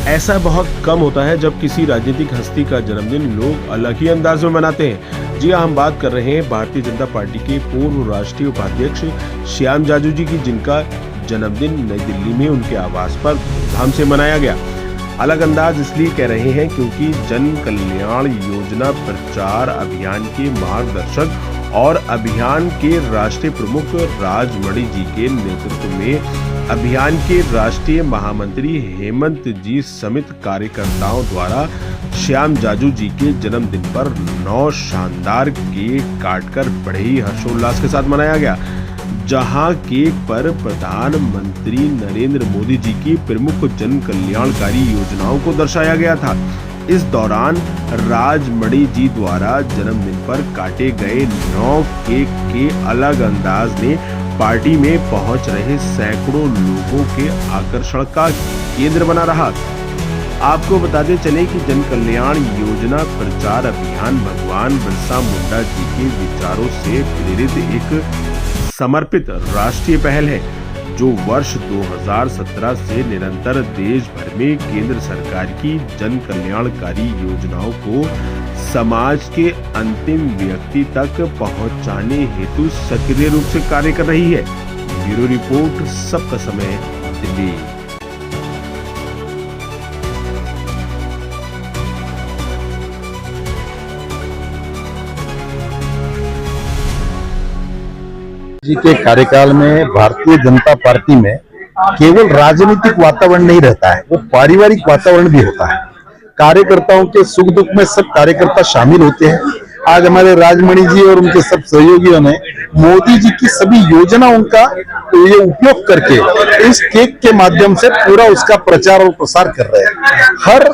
ऐसा बहुत कम होता है जब किसी राजनीतिक हस्ती का जन्मदिन लोग अलग ही अंदाज में मनाते हैं। जी हम बात कर रहे हैं भारतीय जनता पार्टी के पूर्व राष्ट्रीय उपाध्यक्ष श्याम जाजू जी की, जिनका जन्मदिन नई दिल्ली में उनके आवास पर धूमधाम से मनाया गया। अलग अंदाज इसलिए कह रहे हैं क्योंकि जन कल्याण योजना प्रचार अभियान के मार्गदर्शक और अभियान के राष्ट्रीय प्रमुख राजमणि जी के नेतृत्व में अभियान के राष्ट्रीय महामंत्री हेमंत जी समेत कार्यकर्ताओं द्वारा श्याम जाजू जी के जन्मदिन पर 9 शानदार केक काटकर बड़े ही हर्षोल्लास के साथ मनाया गया, जहां केक पर प्रधानमंत्री नरेंद्र मोदी जी की प्रमुख जन कल्याणकारी योजनाओं को दर्शाया गया था। इस दौरान राजमणि जी द्वारा जन्मदिन पर काटे गए 9 केक के अलग अंदाज ने पार्टी में पहुंच रहे सैकड़ों लोगों के आकर्षण का केंद्र बना रहा। आपको बताते चले कि जन कल्याण योजना प्रचार अभियान भगवान बिरसा मुंडा जी के विचारों से प्रेरित एक समर्पित राष्ट्रीय पहल है, जो वर्ष 2017 से निरंतर देश भर में केंद्र सरकार की जन कल्याणकारी योजनाओं को समाज के अंतिम व्यक्ति तक पहुंचाने हेतु सक्रिय रूप से कार्य कर रही है। ब्यूरो रिपोर्ट, सबका समय, दिल्ली। जी के कार्यकाल में भारतीय जनता पार्टी में केवल राजनीतिक वातावरण नहीं रहता है, वो पारिवारिक वातावरण भी होता है। कार्यकर्ताओं के सुख दुख में सब कार्यकर्ता शामिल होते हैं। आज हमारे राजमणि जी और उनके सब सहयोगियों ने मोदी जी की सभी योजनाओं का ये उपयोग करके इस केक के माध्यम से पूरा उसका प्रचार और प्रसार कर रहे हैं। हर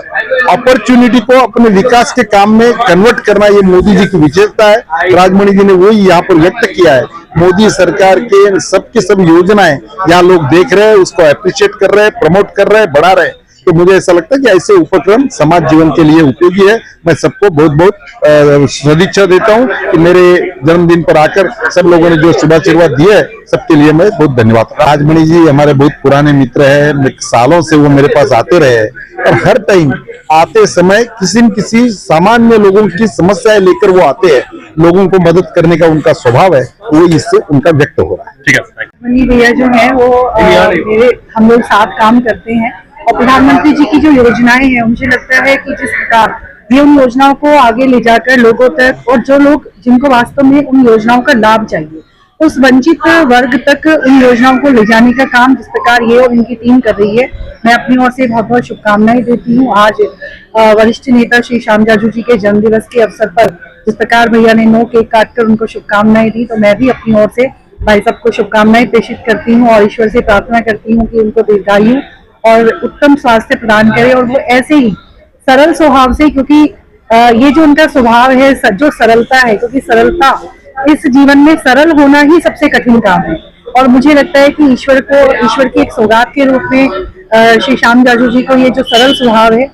अपॉर्चुनिटी को अपने विकास के काम में कन्वर्ट करना ये मोदी जी की विशेषता है। राजमणि जी ने वही यहाँ पर व्यक्त किया है। मोदी सरकार के सबके सब योजनाएं यहाँ लोग देख रहे हैं, उसको अप्रिशिएट कर रहे हैं, प्रमोट कर रहे हैं, बढ़ा रहे हैं। तो मुझे ऐसा लगता है कि ऐसे उपक्रम समाज जीवन के लिए उपयोगी है। मैं सबको बहुत बहुत सदिच्छा देता हूं कि मेरे जन्मदिन पर आकर सब लोगों ने जो शुभाशीर्वाद दिए है, सबके लिए मैं बहुत धन्यवाद। राजमणि जी हमारे बहुत पुराने मित्र हैं, सालों से वो मेरे पास आते रहे हैं और हर टाइम आते समय किसी न किसी सामान्य लोगों की समस्याएं लेकर वो आते हैं। लोगों को मदद करने का उनका स्वभाव है, वो इससे उनका व्यक्त हो रहा है। ठीक है, मनी भैया जो है वो हम लोग साथ काम करते हैं और प्रधानमंत्री जी की जो योजनाएं हैं, मुझे लगता है कि जिस प्रकार ये उन योजनाओं को आगे ले जाकर लोगों तक, और जो लोग जिनको वास्तव में उन योजनाओं का लाभ चाहिए, उस वंचित वर्ग तक उन योजनाओं को ले जाने का काम जिस प्रकार ये और इनकी टीम कर रही है, मैं अपनी ओर से बहुत बहुत शुभकामनाएं देती हूँ। आज वरिष्ठ नेता श्री श्याम जाजू जी के जन्म दिवस के अवसर पर जिस प्रकार भैया ने 9 केक काटकर उनको शुभकामनाएं दी, तो मैं भी अपनी ओर से भाई सबको शुभकामनाएं प्रेषित करती हूँ और ईश्वर से प्रार्थना करती हूँ कि उनको दीर्घायु और उत्तम स्वास्थ्य प्रदान करे, और वो ऐसे ही सरल स्वभाव से, क्योंकि ये जो उनका स्वभाव है, जो सरलता है, क्योंकि सरलता इस जीवन में सरल होना ही सबसे कठिन काम है। और मुझे लगता है कि ईश्वर की एक सौगात के रूप में श्री श्याम जाजू जी को ये जो सरल स्वभाव है,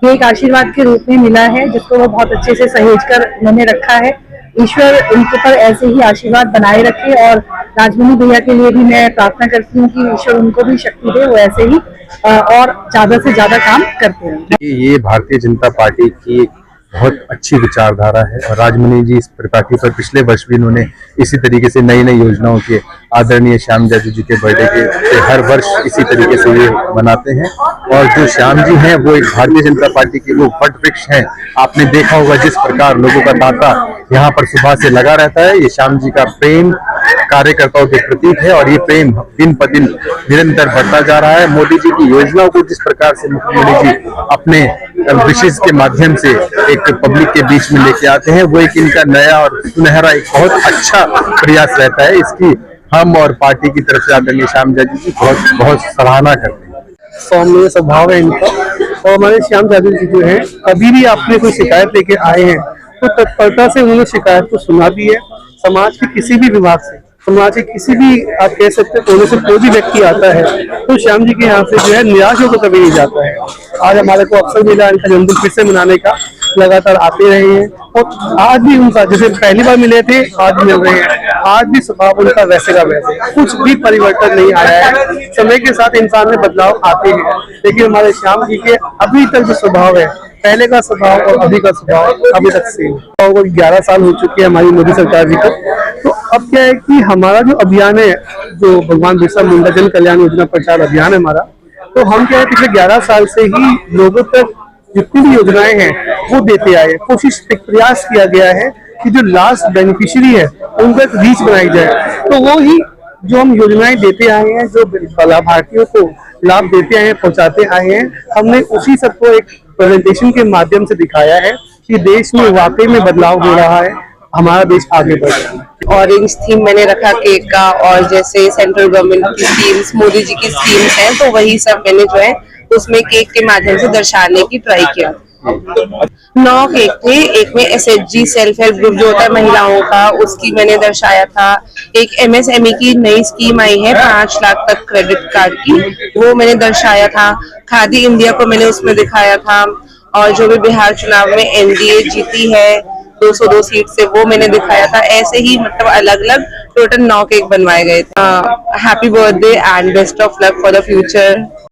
ये एक आशीर्वाद के रूप में मिला है, जिसको वो बहुत अच्छे से सहेज कर उन्होंने रखा है। ईश्वर उनके पर ऐसे ही आशीर्वाद बनाए रखे, और राजमणि भैया के लिए भी मैं प्रार्थना करती हूँ कि ईश्वर उनको भी शक्ति दे, वो ऐसे ही और ज्यादा से ज्यादा काम करते हैं। ये भारतीय जनता पार्टी की बहुत अच्छी विचारधारा है और राजमणि जी इस पार्टी पर पिछले वर्ष भी इन्होंने इसी तरीके से नई नई योजनाओं के, आदरणीय श्याम जाजू जी के बर्थडे के हर वर्ष इसी तरीके से ये मनाते हैं। और जो श्याम जी हैं वो एक भारतीय जनता पार्टी के वो वट वृक्ष हैं। आपने देखा होगा जिस प्रकार लोगों का तांता यहाँ पर सुबह से लगा रहता है, ये श्याम जी का प्रेम कार्यकर्ताओं के प्रतीक है और ये प्रेम दिन पर दिन निरंतर बढ़ता जा रहा है। मोदी जी की योजनाओं को जिस प्रकार से मुख्यमंत्री जी अपने विशेष के माध्यम से एक पब्लिक के बीच में लेके आते हैं, वो एक इनका नया और सुनहरा एक बहुत अच्छा प्रयास रहता है। इसकी हम और पार्टी की तरफ से आदरणीय श्याम जाजू जी बहुत बहुत सराहना करते हैं। सौम्य स्वभाव है इनका, और हमारे श्याम जाजू जी जो है, कभी भी आपने कोई शिकायत लेके आए हैं तो तत्परता से उन्होंने शिकायत को सुना दी है। समाज के किसी भी विभाग से, समाज के किसी भी आप कह सकते हैं कोने से कोई भी व्यक्ति आता है तो श्याम जी के यहाँ से जो है निराश होकर कभी नहीं जाता है। आज हमारे को अवसर मिला इनका जन्मदिन फिर से मनाने का, लगातार आते रहे हैं और आज भी उनका, जैसे पहली बार मिले थे आज मिल रहे हैं, आज भी स्वभाव उनका वैसे का वैसे, कुछ भी परिवर्तन नहीं आया है। समय के साथ इंसान में बदलाव आते हैं, लेकिन हमारे श्याम जी के अभी तक जो स्वभाव है, पहले का स्वभाव और अभी का स्वभाव अभी तक सेम। और 11 साल हो चुके हैं हमारी मोदी सरकार जी को, तो अब क्या है कि हमारा जो अभियान है, जो भगवान बिरसा मुंडा जन कल्याण योजना प्रचार अभियान है हमारा, तो हम क्या है पिछले 11 साल से ही लोगों तक जितनी भी योजनाएं हैं वो देते आए। कोशिश, एक प्रयास किया गया है कि जो लास्ट बेनिफिशियरी है उन तक रीच बनाई जाए। तो वो ही जो हम योजनाएं देते आए हैं, जो लाभार्थियों को लाभ देते आए हैं, पहुंचाते आए हैं, हमने उसी सबको एक प्रेजेंटेशन के माध्यम से दिखाया है कि देश में वाकई में बदलाव हो रहा है, हमारा देश आगे बढ़ रहा है। ऑरेंज थीम मैंने रखा केक का, और जैसे सेंट्रल गवर्नमेंट की स्कीम्स, मोदी जी की स्कीम्स हैं, तो वही सब मैंने जो है उसमें केक के माध्यम से दर्शाने की ट्राई किया। 9 केक थे, एक में SHG सेल्फ हेल्प ग्रुप जो होता है महिलाओं का, उसकी मैंने दर्शाया था। एक MSME की नई स्कीम आई है 5 लाख तक क्रेडिट कार्ड की, वो मैंने दर्शाया था। खादी इंडिया को मैंने उसमें दिखाया था, और जो भी बिहार चुनाव में NDA जीती है 202 सीट से, वो मैंने दिखाया था। ऐसे ही मतलब अलग अलग टोटल 9 केक बनवाए गए थे। Happy birthday and best of luck for the future.